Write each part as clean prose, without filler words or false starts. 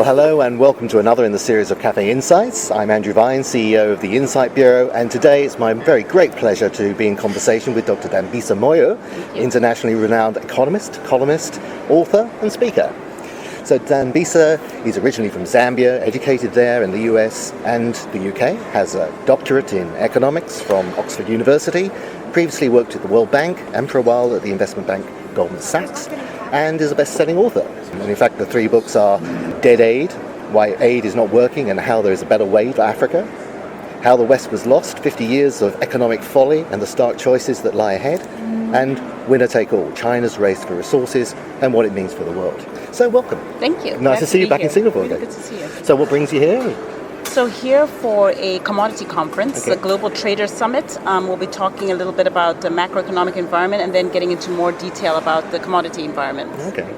Well, hello and welcome to another in the series of Cafe Insights. I'm Andrew Vine, CEO of the Insight Bureau, and today it's my very great pleasure to be in conversation with Dr. Dambisa Moyo, internationally renowned economist, columnist, author and speaker. So Dambisa is originally from Zambia, educated there in the US and the UK, has a doctorate in economics from Oxford University, previously worked at the World Bank and for a while at the investment bank Goldman Sachs, and is a best-selling author. And in fact, the three books are Dead Aid, Why Aid is Not Working and How There is a Better Way for Africa, How the West Was Lost, 50 Years of Economic Folly and the Stark Choices That Lie Ahead, and Winner Take All, China's Race for Resources and What It Means for the World. So welcome. Thank you. Nice to see you back in Singapore again. Good to see you. So what brings you here? So here for a commodity conference, the Global Traders Summit. We'll be talking a little bit about the macroeconomic environment and then getting into more detail about the commodity environment. Okay.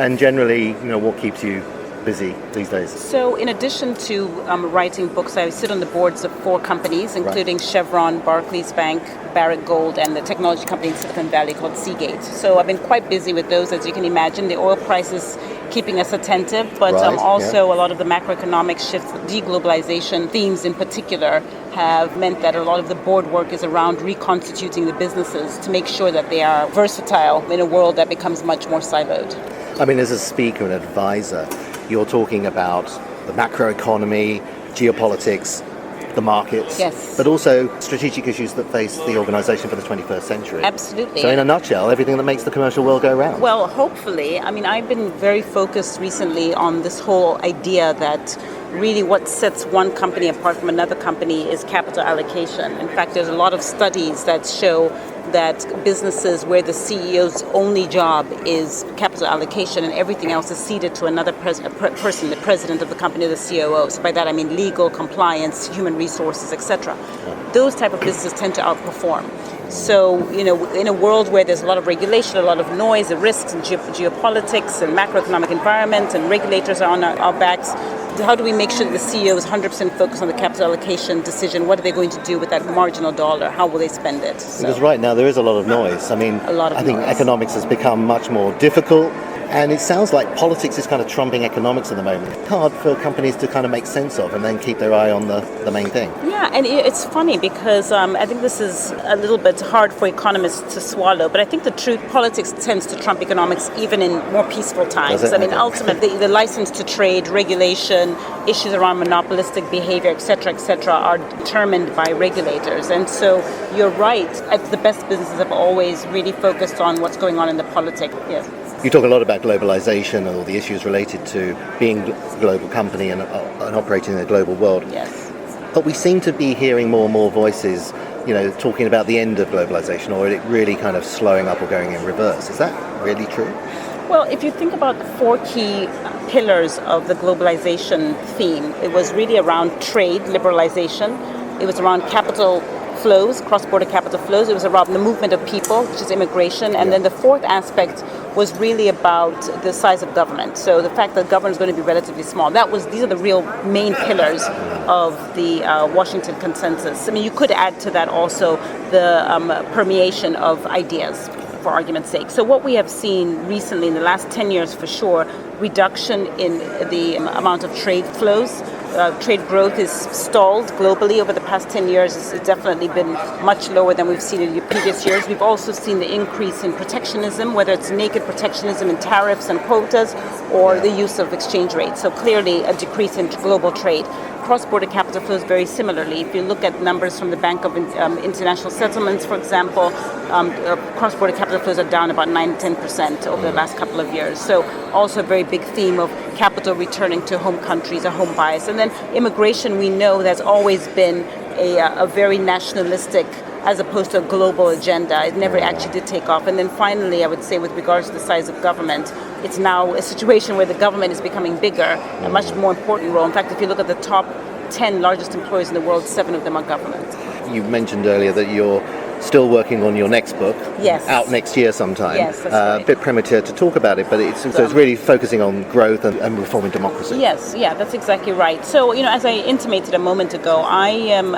And generally, what keeps you busy these days? So in addition to writing books, I sit on the boards of 4 companies, including Chevron, Barclays Bank, Barrick Gold, and the technology company in Silicon Valley called Seagate. So I've been quite busy with those, as you can imagine. The oil prices keeping us attentive, but also a lot of the macroeconomic shifts, deglobalization themes in particular, have meant that a lot of the board work is around reconstituting the businesses to make sure that they are versatile in a world that becomes much more siloed. I mean, as a speaker and advisor, you're talking about the macroeconomy, geopolitics, the markets, but also strategic issues that face the organisation for the 21st century. Absolutely. So in a nutshell, everything that makes the commercial world go round. Well, hopefully. I mean, I've been very focused recently on this whole idea that really what sets one company apart from another company is capital allocation. In fact, there's a lot of studies that show that businesses where the CEO's only job is capital allocation and everything else is ceded to another person, the president of the company, the COO. So by that I mean legal, compliance, human resources, etc. Those type of businesses tend to outperform. So, in a world where there's a lot of regulation, a lot of noise, the risks and geopolitics and macroeconomic environment and regulators are on our backs, how do we make sure that the CEO is 100% focused on the capital allocation decision? What are they going to do with that marginal dollar? How will they spend it? Because right now there is a lot of noise. I mean, I think economics has become much more difficult. And it sounds like politics is kind of trumping economics at the moment. It's hard for companies to kind of make sense of and then keep their eye on the main thing. Yeah, and it's funny because I think this is a little bit hard for economists to swallow, but I think the truth, politics tends to trump economics even in more peaceful times. I mean, ultimately, the license to trade, regulation, issues around monopolistic behavior, et cetera, are determined by regulators. And so you're right, the best businesses have always really focused on what's going on in the politics. Yes. You talk a lot about globalization and all the issues related to being a global company and operating in a global world. Yes. But we seem to be hearing more and more voices, talking about the end of globalization or it really kind of slowing up or going in reverse. Is that really true? Well, if you think about the 4 key pillars of the globalization theme, it was really around trade, liberalization. It was around capital flows, cross-border capital flows. It was around the movement of people, which is immigration. And then the 4th aspect was really about the size of government. So the fact that government is going to be relatively small. These are the real main pillars of the Washington consensus. I mean, you could add to that also the permeation of ideas, for argument's sake. So what we have seen recently in the last 10 years for sure, reduction in the amount of trade flows. Trade growth is stalled globally over the past 10 years. It's definitely been much lower than we've seen in the previous years. We've also seen the increase in protectionism, whether it's naked protectionism in tariffs and quotas or the use of exchange rates. So clearly a decrease in global trade. Cross-border capital flows very similarly. If you look at numbers from the Bank of International Settlements, for example, cross-border capital flows are down about 9-10% over the last couple of years. So also a very big theme of capital returning to home countries, a home bias. And then immigration, we know that's always been a very nationalistic as opposed to a global agenda. It never actually did take off. And then finally, I would say with regards to the size of government, it's now a situation where the government is becoming bigger, a much more important role. In fact, if you look at the top 10 largest employers in the world, 7 of them are government. You mentioned earlier that you're still working on your next book. Yes. Out next year sometime. Yes, that's right. A bit premature to talk about it, but it's really focusing on growth and reforming democracy. Yes, yeah, that's exactly right. So, as I intimated a moment ago, I am,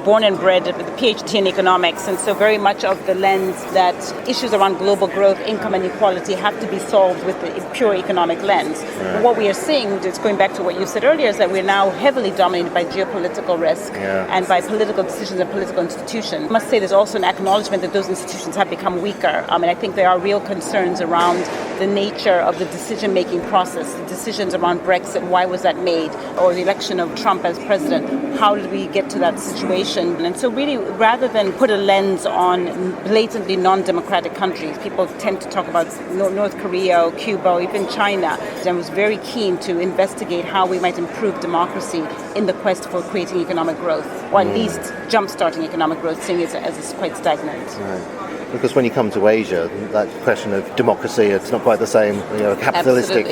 born and bred with a PhD in economics, and so very much of the lens that issues around global growth, income inequality have to be solved with the pure economic lens. Right. What we are seeing, just going back to what you said earlier, is that we're now heavily dominated by geopolitical risk and by political decisions and political institutions. I must say there's also an acknowledgement that those institutions have become weaker. I think there are real concerns around the nature of the decision-making process, the decisions around Brexit, why was that made, or the election of Trump as president, how did we get to that situation? And so really, rather than put a lens on blatantly non-democratic countries, people tend to talk about North Korea or Cuba or even China. I was very keen to investigate how we might improve democracy in the quest for creating economic growth, or at least jump-starting economic growth, seeing it as it's quite stagnant. Right. Because when you come to Asia, that question of democracy, it's not quite the same, a capitalistic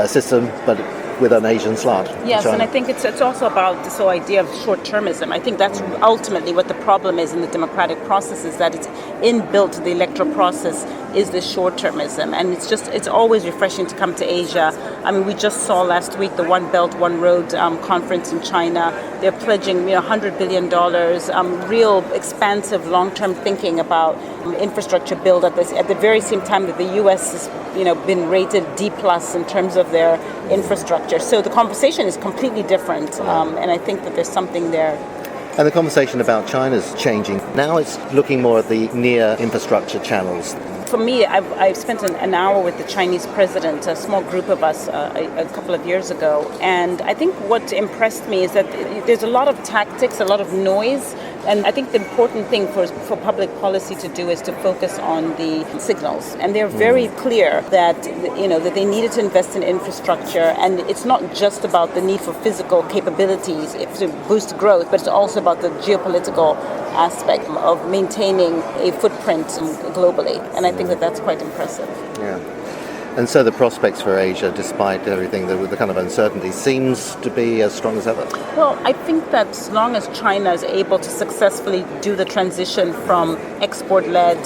system, but with an Asian slant. Yes, and I think it's also about this whole idea of short-termism. I think that's ultimately what the problem is in the democratic process, is that it's inbuilt to the electoral process is this short-termism. And it's always refreshing to come to Asia. We just saw last week the One Belt, One Road conference in China. They're pledging $100 billion, real expansive long-term thinking about infrastructure build at the very same time that the U.S. has been rated D+ in terms of their infrastructure. So the conversation is completely different, and I think that there's something there. And the conversation about China's changing. Now it's looking more at the near infrastructure channels. For me, I've spent an hour with the Chinese president, a small group of us, a couple of years ago. And I think what impressed me is that there's a lot of tactics, a lot of noise. And I think the important thing for public policy to do is to focus on the signals. And they're very clear that, that they needed to invest in infrastructure. And it's not just about the need for physical capabilities to boost growth, but it's also about the geopolitical aspect of maintaining a footprint globally. And I think that that's quite impressive. Yeah. And so the prospects for Asia, despite everything, the kind of uncertainty, seems to be as strong as ever. Well, I think that as long as China is able to successfully do the transition from export-led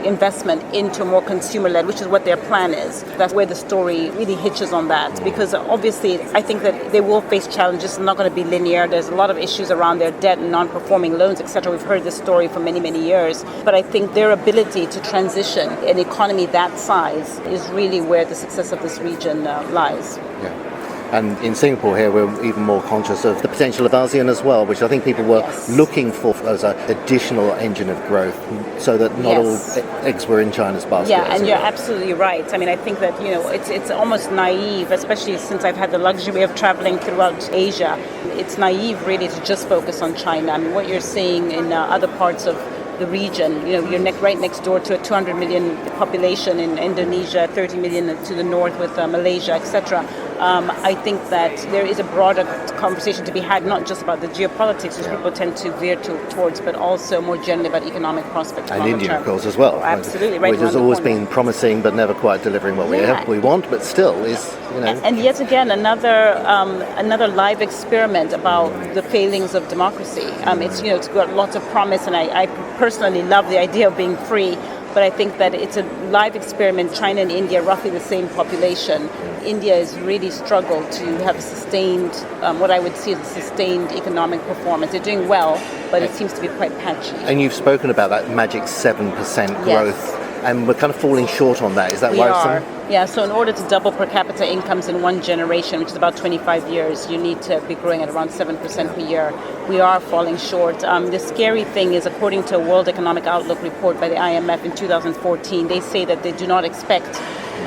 investment into more consumer-led, which is what their plan is, that's where the story really hitches on that. Because obviously, I think that they will face challenges. It's not going to be linear. There's a lot of issues around their debt and non-performing loans, etc. We've heard this story for many, many years. But I think their ability to transition an economy that size is really where the success of this region lies. Yeah. And in Singapore here, we're even more conscious of the potential of ASEAN as well, which I think people were looking for as an additional engine of growth, so that not all eggs were in China's basket. Yeah, and you're absolutely right. I think that, it's almost naive, especially since I've had the luxury of traveling throughout Asia. It's naive, really, to just focus on China. What you're seeing in other parts of the region, you're right next door to a 200 million population in Indonesia, 30 million to the north with Malaysia, etc. I think that there is a broader conversation to be had, not just about the geopolitics, which people tend to veer towards, but also more generally about economic prospects. And India, of course, as well. Absolutely, right. Which has always been promising, but never quite delivering what we want, but still is, And yet again, another live experiment about the failings of democracy. It's got lots of promise, and I personally love the idea of being free. But I think that it's a live experiment. China and India, roughly the same population. India has really struggled to have sustained, what I would see as a sustained economic performance. They're doing well, but it seems to be quite patchy. And you've spoken about that magic 7% growth, and we're kind of falling short on that. Is that worrisome? Yeah, so in order to double per capita incomes in one generation, which is about 25 years, you need to be growing at around 7% per year. We are falling short. The scary thing is, according to a World Economic Outlook report by the IMF in 2014, they say that they do not expect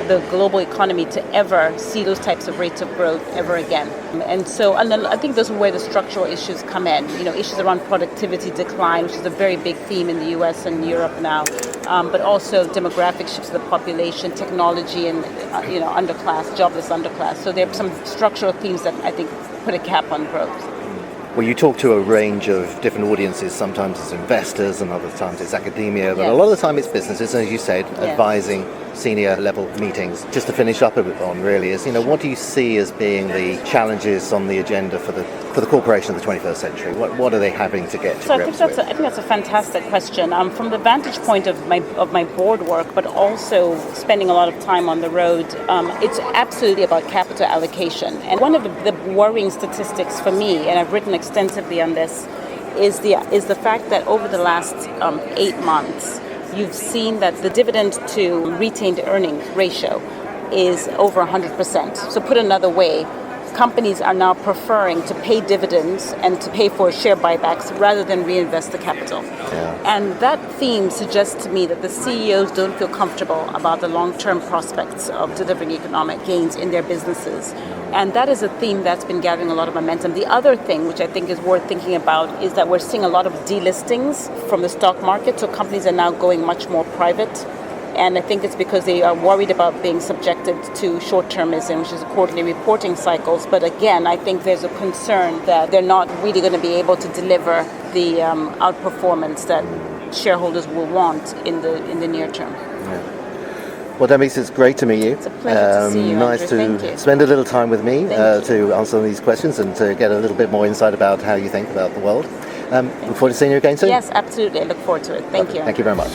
the global economy to ever see those types of rates of growth ever again. And then I think those are where the structural issues come in. Issues around productivity decline, which is a very big theme in the US and Europe now, but also demographic shifts of the population, technology, and underclass, jobless underclass. So there are some structural themes that I think put a cap on growth. Well, you talk to a range of different audiences. Sometimes it's investors and other times it's academia, but a lot of the time it's businesses, as you said, advising senior level meetings. Just to finish up a bit on really is, what do you see as being the challenges on the agenda for the corporation of the 21st century? What are they having to get to grips with? I think that's a fantastic question. From the vantage point of my board work, but also spending a lot of time on the road, it's absolutely about capital allocation. And one of the worrying statistics for me, and I've written extensively on this, is the fact that over the last 8 months, you've seen that the dividend to retained earnings ratio is over 100%. So put another way, companies are now preferring to pay dividends and to pay for share buybacks rather than reinvest the capital. Yeah. And that theme suggests to me that the CEOs don't feel comfortable about the long-term prospects of delivering economic gains in their businesses. And that is a theme that's been gathering a lot of momentum. The other thing, which I think is worth thinking about, is that we're seeing a lot of delistings from the stock market. So companies are now going much more private. And I think it's because they are worried about being subjected to short-termism, which is quarterly reporting cycles. But again, I think there's a concern that they're not really going to be able to deliver the outperformance that shareholders will want in the near term. Yeah. Well, Dambisa, it's great to meet you. It's a pleasure to see you, nice Andrew. to spend a little time with me to answer these questions and to get a little bit more insight about how you think about the world. Look forward to seeing you again soon. Yes, absolutely. I look forward to it. Thank you. Thank you very much.